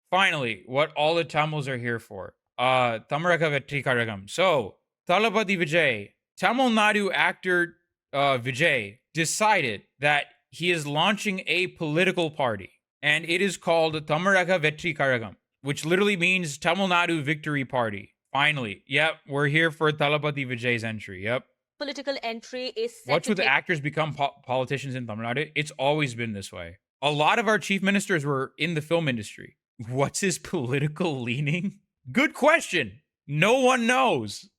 Finally, what all the Tamils are here for. Tamaraka Vetri Karagam. So, Thalapathy Vijay, Tamil Nadu actor Vijay, decided that he is launching a political party, and it is called Tamaraka Vetri Karagam, which literally means Tamil Nadu Victory Party. Finally, yep, we're here for Thalapathy Vijay's entry. Yep. Political entry is set Watch to with the take actors become politicians in Tamil Nadu. It's always been this way. A lot of our chief ministers were in the film industry. What's his political leaning? Good question. No one knows.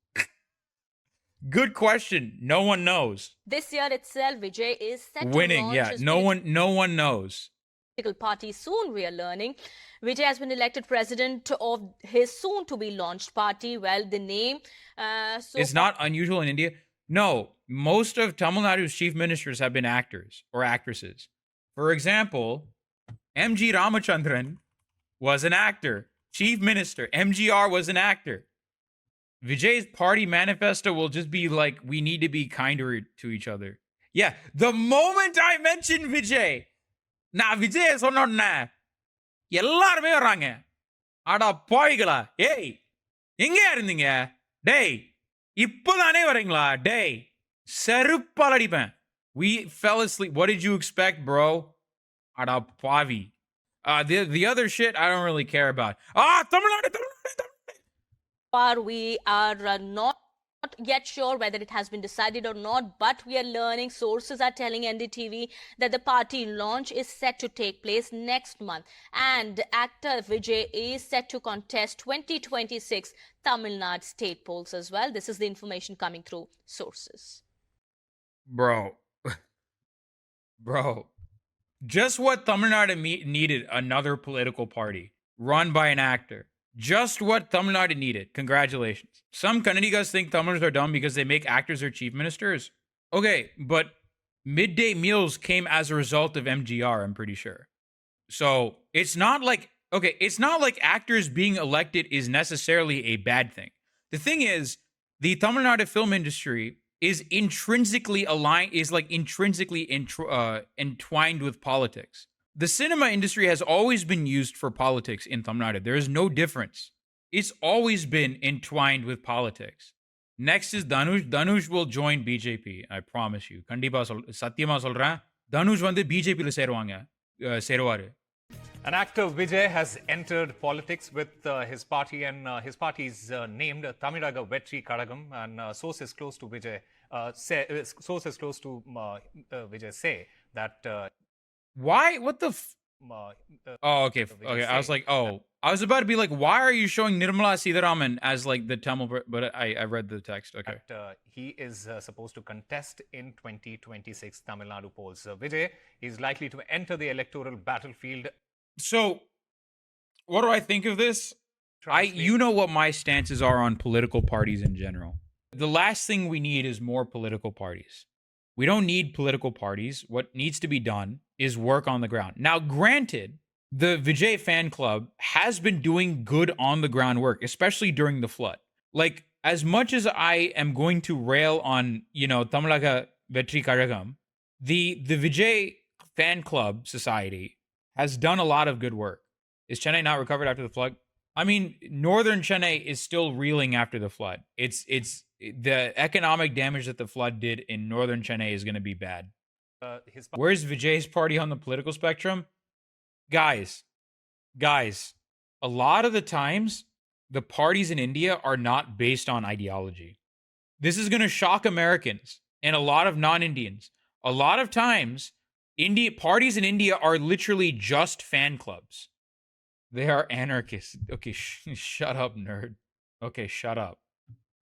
Good question. No one knows. This year itself, Vijay is set Winning, to launch yeah. his No one knows. political party soon, we are learning. Vijay has been elected president of his soon-to-be launched party. Well, the name... it's not unusual in India. No, most of Tamil Nadu's chief ministers have been actors or actresses. For example, M.G. Ramachandran was an actor. Chief Minister MGR was an actor. Vijay's party manifesto will just be like, we need to be kinder to each other. Yeah, the moment I mentioned Vijay, நான் விஜய் சொன்னோன்னே எல்லாருமே வர்றாங்க. அடா பாய்களா, ஏய் எங்கேயா இருந்தீங்க? டேய் இப்போதானே வரீங்களா? டேய் செருப்பால் அடிப்பேன். We fell asleep. What did you expect, bro? Ada pavi. The other shit I don't really care about. Tamil Nadu. Far we are not yet sure whether it has been decided or not, but we are learning. Sources are telling NDTV that the party launch is set to take place next month, and actor Vijay is set to contest 2026 Tamil Nadu state polls as well. This is the information coming through sources. Bro. Just what Tamil Nadu needed, another political party run by an actor. Just what Tamil Nadu needed. Congratulations. Some Kannadigas think Tamils are dumb because they make actors their chief ministers. Okay, but midday meals came as a result of MGR, I'm pretty sure. So it's not like, it's not like actors being elected is necessarily a bad thing. The thing is, the Tamil Nadu film industry is intrinsically aligned, is like intrinsically entwined with politics. The cinema industry has always been used for politics in Tamil Nadu. There is no difference. It's always been entwined with politics. Next is Dhanush. Dhanush will join BJP. I promise you. Kandipa Satyama solran. Dhanush வந்து BJP ல சேருவாரு. An actor Vijay has entered politics with his party, and his party is named Tamiraga Vetri Kadagam, and sources close to Vijay say that why? What the? Okay. I was like, I was about to be like, why are you showing Nirmala Sitharaman as like the Tamil? But I read the text. Okay. He is supposed to contest in 2026 Tamil Nadu polls. Vijay is likely to enter the electoral battlefield. So, what do I think of this? You know what my stances are on political parties in general. The last thing we need is more political parties. We don't need political parties. What needs to be done is work on the ground. Now, granted, the Vijay fan club has been doing good on the ground work, especially during the flood. Like, as much as I am going to rail on, Tamilaka Vetri Karagam, the Vijay fan club society has done a lot of good work. Is Chennai not recovered after the flood? I mean, northern Chennai is still reeling after the flood. It's the economic damage that the flood did in northern Chennai is going to be bad. Where's Vijay's party on the political spectrum? Guys, a lot of the times, the parties in India are not based on ideology. This is going to shock Americans and a lot of non-Indians. A lot of times, parties in India are literally just fan clubs. They are anarchists. Okay, shut up, nerd. Okay, shut up.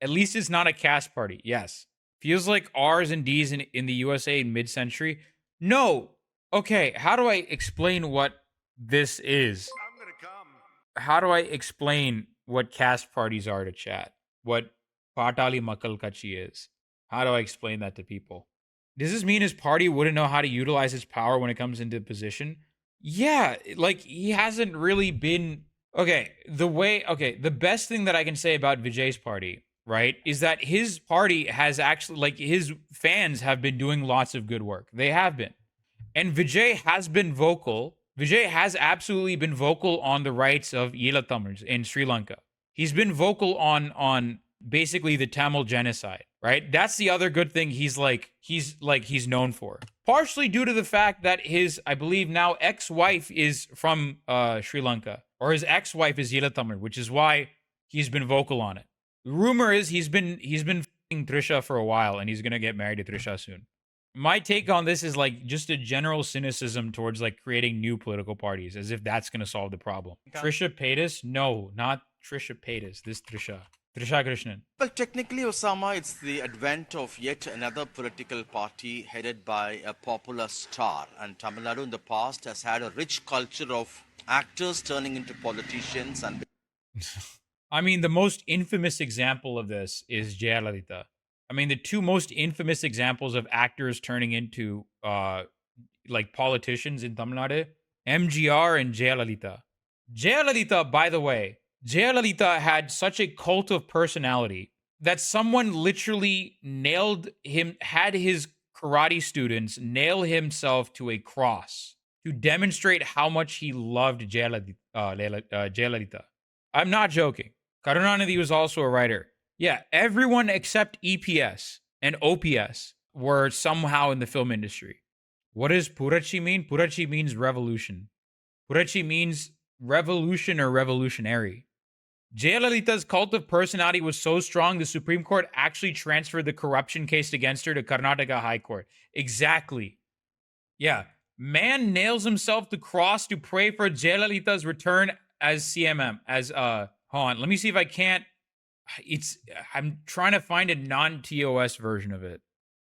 At least it's not a caste party. Yes. Feels like R's and D's in the USA in mid-century. No. Okay, how do I explain what this is? I'm gonna come. How do I explain what caste parties are to chat? What Patali Makkal Kachi is? How do I explain that to people? Does this mean his party wouldn't know how to utilize its power when it comes into position? Yeah, like he hasn't really been... the best thing that I can say about Vijay's party, right, is that his party has actually, like, his fans have been doing lots of good work. They have been. And Vijay has been vocal Vijay has absolutely been vocal on the rights of Tamils in Sri Lanka. He's been vocal on basically the Tamil genocide, right? That's the other good thing he's known for. Partially due to the fact that his, I believe now ex-wife is from Sri Lanka, or his ex-wife is Tamil, which is why he's been vocal on it. The rumor is he's been f***ing Trisha for a while, and he's gonna get married to Trisha soon. My take on this is like just a general cynicism towards like creating new political parties, as if that's going to solve the problem. Trisha Paytas? No, not Trisha Paytas. This Trisha Krishnan. Well, technically, Osama, it's the advent of yet another political party headed by a popular star. And Tamil Nadu in the past has had a rich culture of actors turning into politicians. And I mean, the most infamous example of this is Jayalalitha. I mean, the two most infamous examples of actors turning into like politicians in Tamil Nadu, MGR and Jayalalitha. Jayalalitha, by the way, Jayalalitha had such a cult of personality that someone literally had his karate students nail himself to a cross to demonstrate how much he loved Jayalalitha. I'm not joking. ArunAnnow was also a writer. Yeah, everyone except EPS and OPS were somehow in the film industry. What does Purachi mean? Purachi means revolution. Purachi means revolution or revolutionary. Jayalalitha's cult of personality was so strong, the Supreme Court actually transferred the corruption case against her to Karnataka High Court. Exactly. Yeah. Man nails himself to cross to pray for Jayalalitha's return as CMM. Hold on, let me see if I can't. I'm trying to find a non-TOS version of it.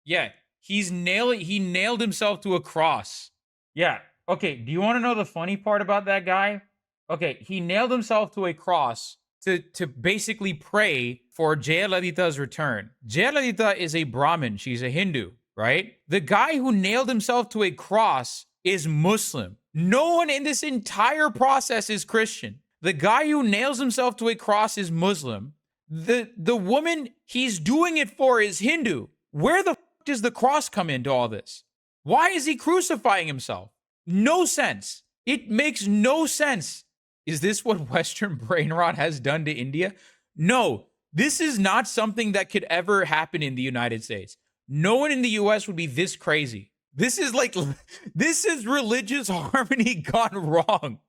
Yeah, he nailed himself to a cross. Yeah. Okay, do you want to know the funny part about that guy? Okay, he nailed himself to a cross to basically pray for Jayalalitha's return. Jayalalitha is a Brahmin. She's a Hindu, right? The guy who nailed himself to a cross is Muslim. No one in this entire process is Christian. The guy who nails himself to a cross is Muslim. The woman he's doing it for is Hindu. Where the f*** does the cross come into all this? Why is he crucifying himself? No sense. It makes no sense. Is this what Western brain rot has done to India? No, this is not something that could ever happen in the United States. No one in the US would be this crazy. This is religious harmony gone wrong.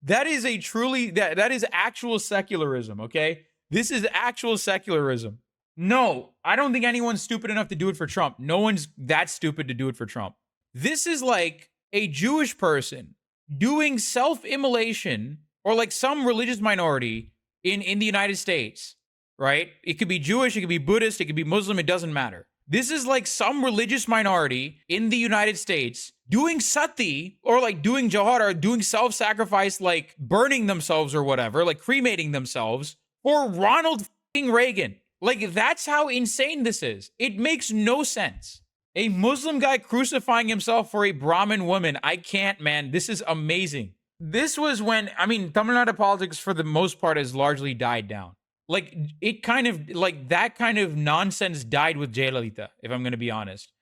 That is that is actual secularism, okay? This is actual secularism. No, I don't think anyone's stupid enough to do it for Trump. No one's that stupid to do it for Trump. This is like a Jewish person doing self-immolation, or like some religious minority in the United States, right? It could be Jewish, it could be Buddhist, it could be Muslim, it doesn't matter. This is like some religious minority in the United States doing sati, or like doing jihad, or doing self-sacrifice, like burning themselves or whatever, like cremating themselves for Ronald Reagan. Like, that's how insane this is. It makes no sense. A Muslim guy crucifying himself for a Brahmin woman. I can't, man. This is amazing. This was when, I mean, Tamil Nadu politics for the most part has largely died down. Like, it kind of, like, that kind of nonsense died with Jayalalitha, if I'm going to be honest.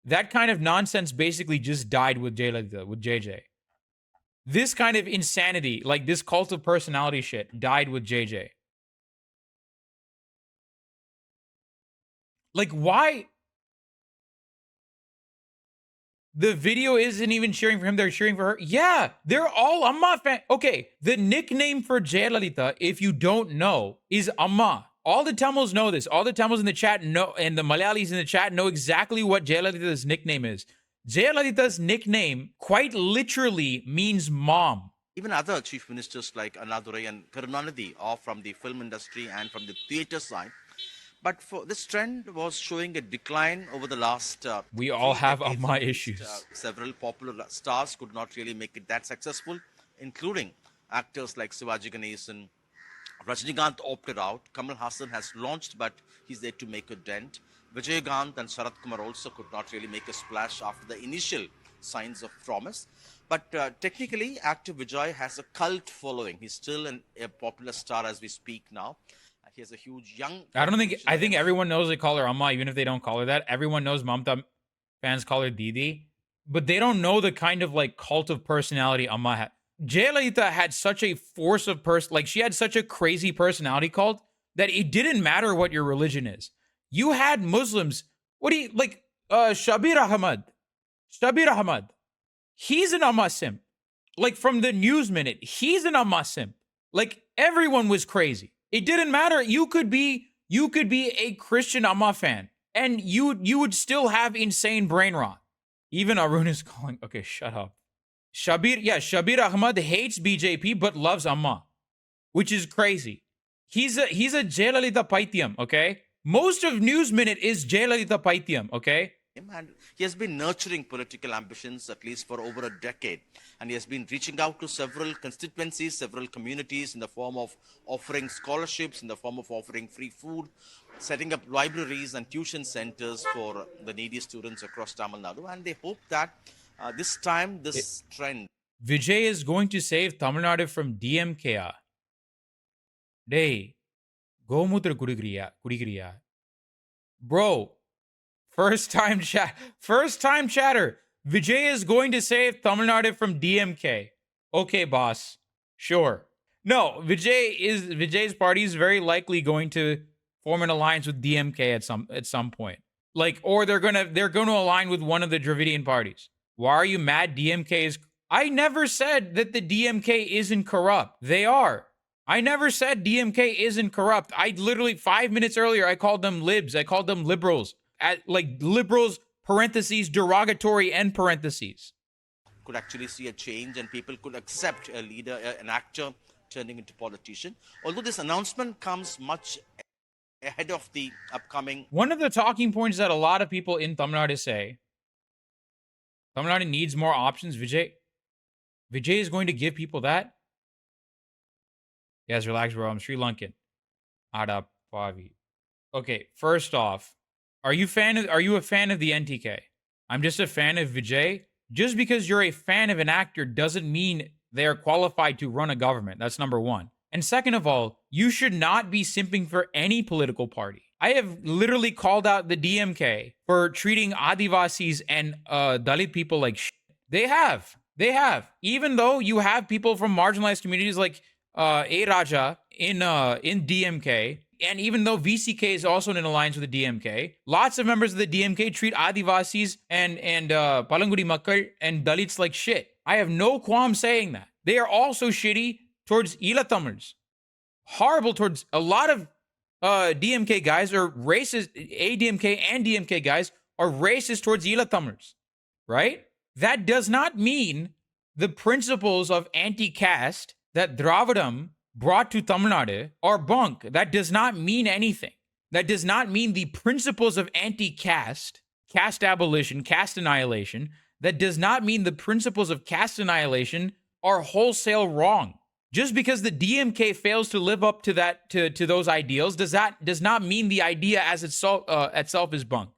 That kind of nonsense basically just died with Jayalalitha, with JJ. This kind of insanity, like this cult of personality shit, died with JJ. Like, why? The video isn't even cheering for him, they're cheering for her. Yeah, they're all Amma fan. Okay, the nickname for Jayalalitha, if you don't know, is Amma. All the Tamils know this. All the Tamils in the chat know, and the Malayalis in the chat know exactly what Jayalalitha's nickname is. Jayalalitha's nickname quite literally means mom. even other chief ministers like Annadurai and Karunanidhi are from the film industry and from the theatre side. But for this trend was showing a decline over the last. We all have Amma issues. Several popular stars could not really make it that successful, including actors like Sivaji Ganesan. Rajinikanth opted out. Kamal Hassan has launched, but he's there to make a dent. Vijay and Sarath Kumar also could not really make a splash after the initial signs of promise. But technically, actor Vijay has a cult following. He's still a popular star as we speak now. He has a huge young... I think everyone knows they call her Amma, even if they don't call her that. Everyone knows Mamta fans call her Didi. but they don't know the kind of like cult of personality Amma had. Jayalalitha had such a force of like she had such a crazy personality cult that it didn't matter what your religion is. You had Muslims. What do you like? Shabir Ahmad. He's an Amma simp. Like from the News Minute, he's an Amma simp. Like everyone was crazy. It didn't matter. You could be a Christian Amma fan, and you would still have insane brain rot. Even Arun is calling. Okay, shut up. Shabir Ahmad hates BJP but loves Amma, which is crazy. He's a Jayalalitha Paithyam, okay? Most of News Minute is Jayalalitha Paithyam, okay? And he has been nurturing political ambitions at least for over a decade. And he has been reaching out to several constituencies, several communities in the form of offering scholarships, in the form of offering free food, setting up libraries and tuition centers for the needy students across Tamil Nadu. And they hope that this time, this trend. Vijay is going to save Tamil Nadu from DMK. Dey, Gomutra Kudikriya. Bro, first time chatter. Vijay is going to save Tamil Nadu from DMK. Okay, boss. Sure. No, Vijay's party is very likely going to form an alliance with DMK at some point. Like, or they're gonna align with one of the Dravidian parties. Why are you mad DMK is... I never said that the DMK isn't corrupt. They are. I never said DMK isn't corrupt. I literally 5 minutes earlier, I called them libs. I called them liberals. Like liberals, parentheses, derogatory end parentheses. Could actually see a change and people could accept a leader, an actor turning into politician. Although this announcement comes much ahead of the upcoming... One of the talking points that a lot of people in Tamil Nadu say, Tamil Nadu needs more options. Vijay is going to give people that. Yes, relax, bro. I'm Sri Lankan. Ada Pavi. Okay, first off, are you a fan of the NTK? I'm just a fan of Vijay. Just because you're a fan of an actor doesn't mean they're qualified to run a government. That's number one. And second of all, you should not be simping for any political party. I have literally called out the DMK for treating Adivasis and Dalit people like shit. They have. Even though you have people from marginalized communities like A. Raja in DMK, and even though VCK is also in an alliance with the DMK, lots of members of the DMK treat Adivasis and Palangudi Makkal and Dalits like shit. I have no qualm saying that. They are also shitty towards Ila Tamils. Horrible towards a lot of DMK guys are racist. ADMK and DMK guys are racist towards Ila Tamils, right? That does not mean the principles of anti-caste that Dravidam brought to Tamil Nadu are bunk. That does not mean anything. That does not mean the principles of anti-caste, caste abolition, caste annihilation, that does not mean the principles of caste annihilation are wholesale wrong. Just because the DMK fails to live up to that to those ideals does not mean the idea as itself is bunk.